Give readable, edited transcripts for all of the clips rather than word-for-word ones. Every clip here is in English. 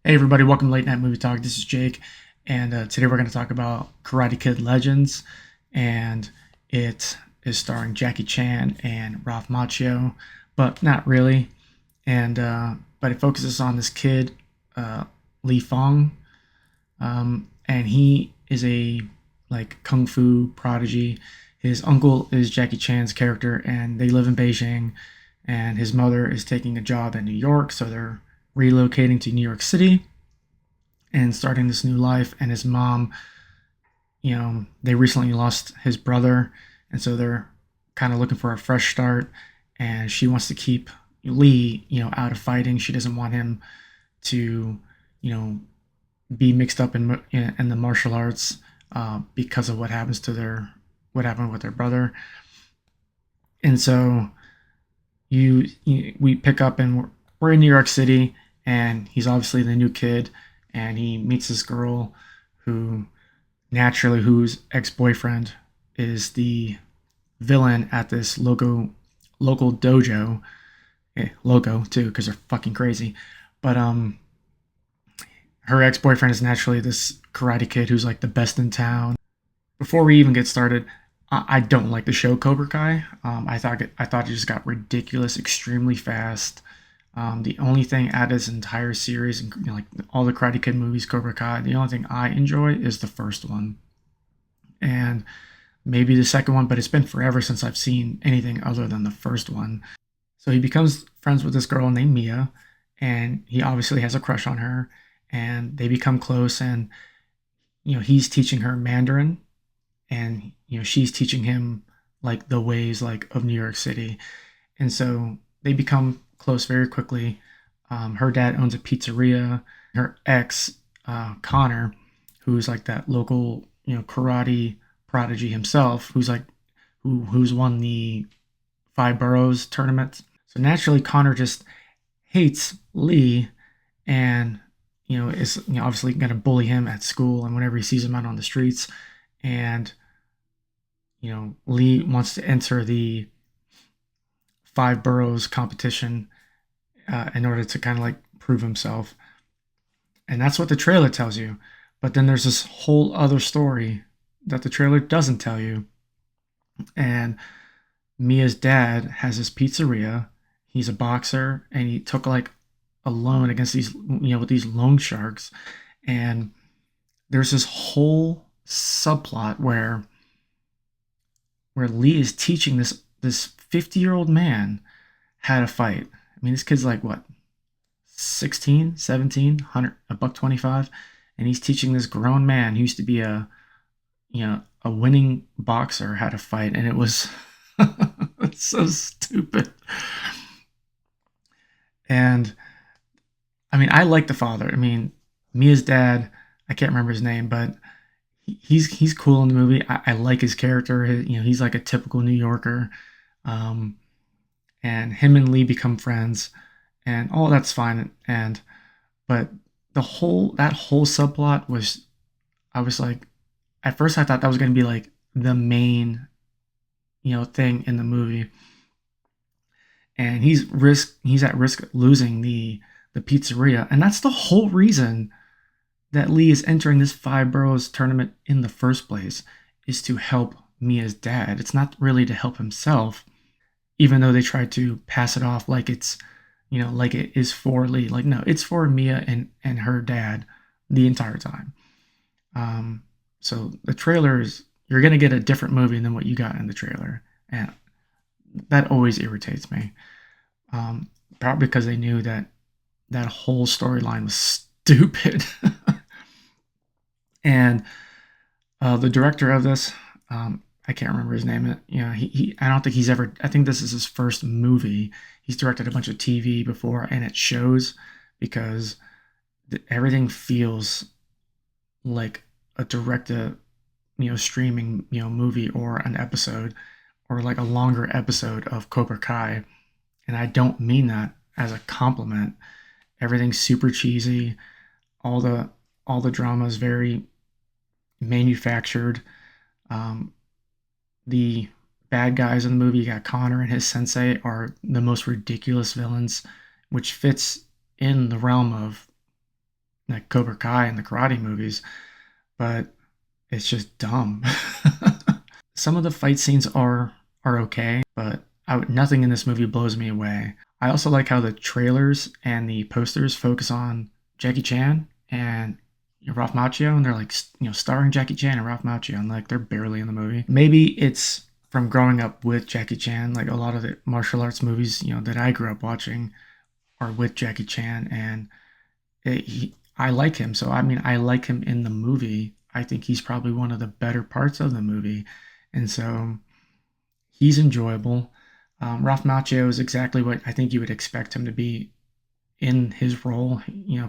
Hey everybody, welcome to Late Night Movie Talk. This is Jake, and today we're going to talk about Karate Kid Legends, and it is starring Jackie Chan and Ralph Macchio, but not really. And but it focuses on this kid, Li Fong, and he is a like kung fu prodigy. His uncle is Jackie Chan's character, and they live in Beijing. And his mother is taking a job in New York, so they're relocating to New York City and starting this new life. And his mom, they recently lost his brother, and so they're kind of looking for a fresh start. And she wants to keep Lee, out of fighting. She doesn't want him to, you know, be mixed up in the martial arts because of what happened with their brother. And so we pick up and we're in New York City, and he's obviously the new kid, and he meets this girl who naturally whose ex-boyfriend is the villain at this local dojo. Logo too, because they're fucking crazy. But her ex-boyfriend is naturally this karate kid who's like the best in town. Before we even get started, I don't like the show Cobra Kai. I thought it just got ridiculous extremely fast. The only thing out of this entire series, and like all the Karate Kid movies, Cobra Kai, the only thing I enjoy is the first one, and maybe the second one. But it's been forever since I've seen anything other than the first one. So he becomes friends with this girl named Mia, and he obviously has a crush on her, and they become close. And he's teaching her Mandarin, and she's teaching him like the ways like of New York City, and so they become close very quickly. Her dad owns a pizzeria. Her ex, Connor, who's like that local karate prodigy himself, who's won the Five Boroughs tournament. So naturally, Connor just hates Lee, and is obviously going to bully him at school and whenever he sees him out on the streets. And Lee wants to enter the Five Boroughs competition in order to kind of like prove himself. And that's what the trailer tells you. But then there's this whole other story that the trailer doesn't tell you. And Mia's dad has his pizzeria. He's a boxer, and he took like a loan against these, with these loan sharks. And there's this whole subplot where Lee is teaching this 50-year-old man how to fight. I mean, this kid's like what, 16, 17, 100, a buck 25, and he's teaching this grown man who used to be a winning boxer how to fight, and it was it's so stupid. And I mean, I like the father. I mean, Mia's dad, I can't remember his name, but he's cool in the movie. I like his character. He's like a typical New Yorker, um, and him and Lee become friends, and all that's fine. And but that whole subplot was, I was like, at first I thought that was going to be like the main thing in the movie, and he's at risk of losing the pizzeria, and that's the whole reason that Lee is entering this Five Boroughs tournament in the first place, is to help Mia's dad. It's not really to help himself, even though they try to pass it off like it's, like it is for Lee. Like, no, it's for Mia and her dad the entire time. So the trailer is, you're going to get a different movie than what you got in the trailer. And that always irritates me. Probably because they knew that whole storyline was stupid. And the director of this, I can't remember his name. He I don't think he's ever. I think this is his first movie. He's directed a bunch of TV before, and it shows because everything feels like a direct streaming movie or an episode or like a longer episode of Cobra Kai. And I don't mean that as a compliment. Everything's super cheesy. All the drama is very manufactured. Um, the bad guys in the movie, you got Connor and his sensei, are the most ridiculous villains, which fits in the realm of like Cobra Kai and the karate movies, but it's just dumb. Some of the fight scenes are okay, but nothing in this movie blows me away. I also like how the trailers and the posters focus on Jackie Chan and Ralph Macchio, and they're like, starring Jackie Chan and Ralph Macchio, and like they're barely in the movie. Maybe it's from growing up with Jackie Chan. Like a lot of the martial arts movies, that I grew up watching are with Jackie Chan, and I like him. So I mean, I like him in the movie. I think he's probably one of the better parts of the movie, and so he's enjoyable. Ralph Macchio is exactly what I think you would expect him to be in his role.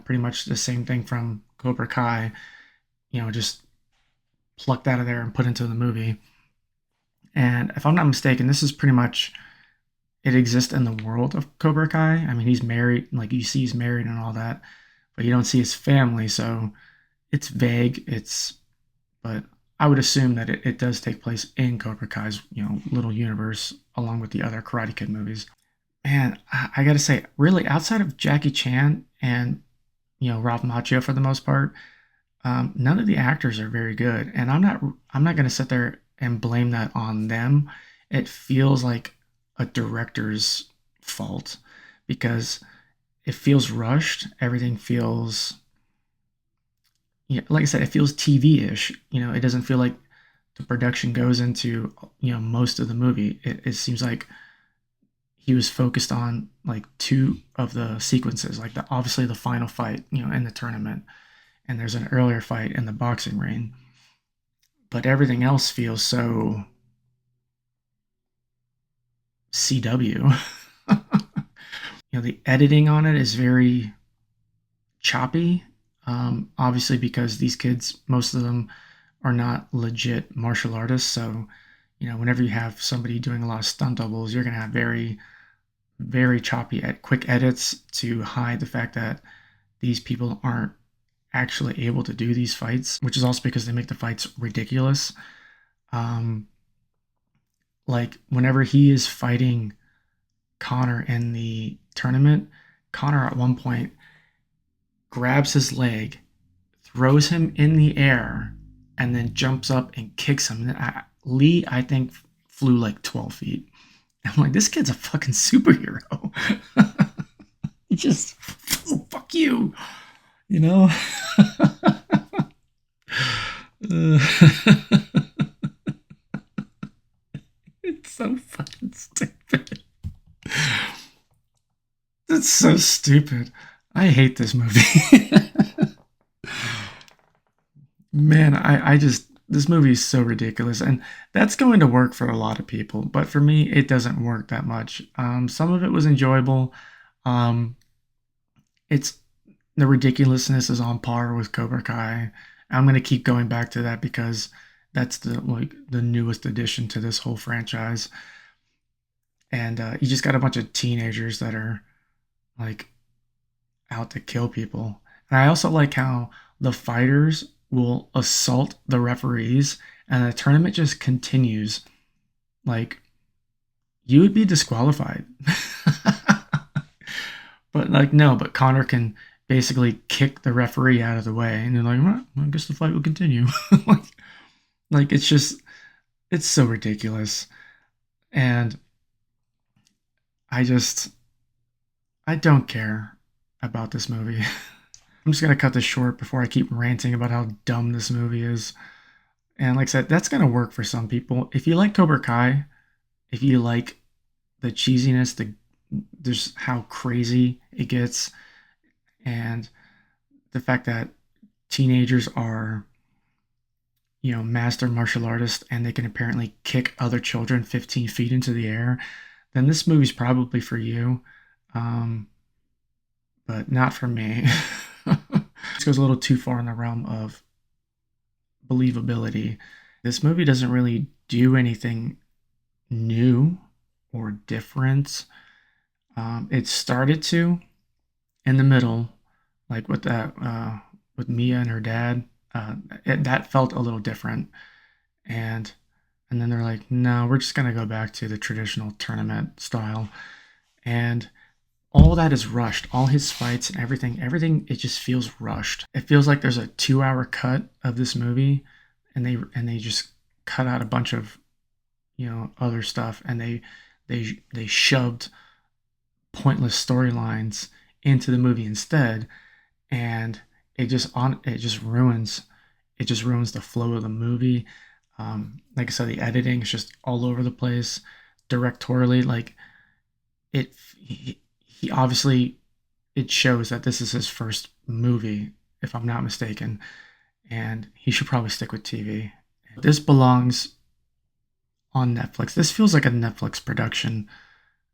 Pretty much the same thing from Cobra Kai. Just plucked out of there and put into the movie. And if I'm not mistaken, this is pretty much it exists in the world of Cobra Kai. I mean, he's married, like you see, he's married and all that, but you don't see his family, so it's vague. But I would assume that it does take place in Cobra Kai's, little universe along with the other Karate Kid movies. Man, I gotta say, really, outside of Jackie Chan and Ralph Macchio for the most part, none of the actors are very good, and I'm not gonna sit there and blame that on them. It feels like a director's fault because it feels rushed. Everything feels, like I said, it feels TV-ish. It doesn't feel like the production goes into most of the movie. It seems like he was focused on like two of the sequences, like obviously the final fight, in the tournament, and there's an earlier fight in the boxing ring, but everything else feels so CW. The editing on it is very choppy. Obviously, because these kids, most of them are not legit martial artists. So, whenever you have somebody doing a lot of stunt doubles, you're going to have very, very choppy, quick edits to hide the fact that these people aren't actually able to do these fights, which is also because they make the fights ridiculous. Um, like whenever he is fighting Connor in the tournament, Connor at one point grabs his leg, throws him in the air, and then jumps up and kicks him. Lee, I think, flew like 12 feet. I'm like, this kid's a fucking superhero. He just, oh, fuck you, you know? Uh, it's so fucking stupid. It's so stupid. I hate this movie. Man, I just this movie is so ridiculous, and that's going to work for a lot of people, but for me, it doesn't work that much. Some of it was enjoyable. Um, it's the ridiculousness is on par with Cobra Kai. I'm gonna keep going back to that because that's the newest addition to this whole franchise, and you just got a bunch of teenagers that are like out to kill people. And I also like how the fighters will assault the referees and the tournament just continues. Like, you would be disqualified. But, like, no, but Connor can basically kick the referee out of the way. And they're like, well, I guess the fight will continue. like, it's just, it's so ridiculous. And I just, I don't care about this movie. I'm just gonna cut this short before I keep ranting about how dumb this movie is. And like I said, that's gonna work for some people. If you like Cobra Kai, if you like the cheesiness, there's how crazy it gets, and the fact that teenagers are, master martial artists and they can apparently kick other children 15 feet into the air, then this movie's probably for you. Um, but not for me. This goes a little too far in the realm of believability. This movie doesn't really do anything new or different. It started to in the middle, like with that with Mia and her dad. That felt a little different, and then they're like, no, we're just gonna go back to the traditional tournament style, and all that is rushed. All his fights and everything, it just feels rushed. It feels like there's a 2-hour cut of this movie, and they just cut out a bunch of other stuff, and they shoved pointless storylines into the movie instead, and it just ruins the flow of the movie. Like I said, the editing is just all over the place. Directorially, like he obviously, it shows that this is his first movie, if I'm not mistaken, and he should probably stick with TV. This belongs on Netflix. This feels like a Netflix production.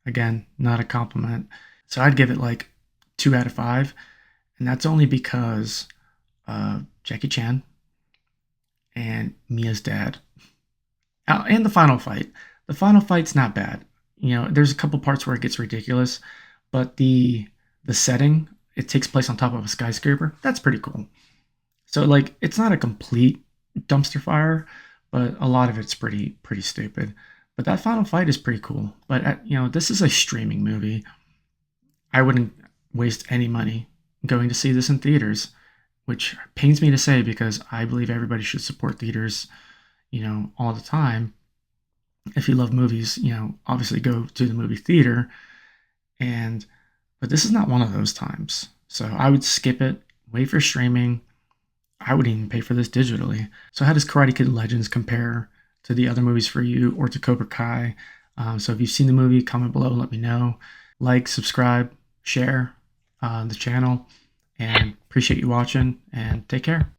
Again, not a compliment. So I'd give it like 2 out of 5, and that's only because Jackie Chan and Mia's dad, and the final fight. The final fight's not bad. There's a couple parts where it gets ridiculous, but the setting, it takes place on top of a skyscraper. That's pretty cool. So like it's not a complete dumpster fire, but a lot of it's pretty stupid. But that final fight is pretty cool. But this is a streaming movie. I wouldn't waste any money going to see this in theaters, which pains me to say because I believe everybody should support theaters, all the time. If you love movies, obviously go to the movie theater. And but this is not one of those times. So I would skip it, wait for streaming. I would even pay for this digitally. So how does Karate Kid Legends compare to the other movies for you or to Cobra Kai? So if you've seen the movie, comment below and let me know. Like, subscribe, share the channel, and appreciate you watching, and take care.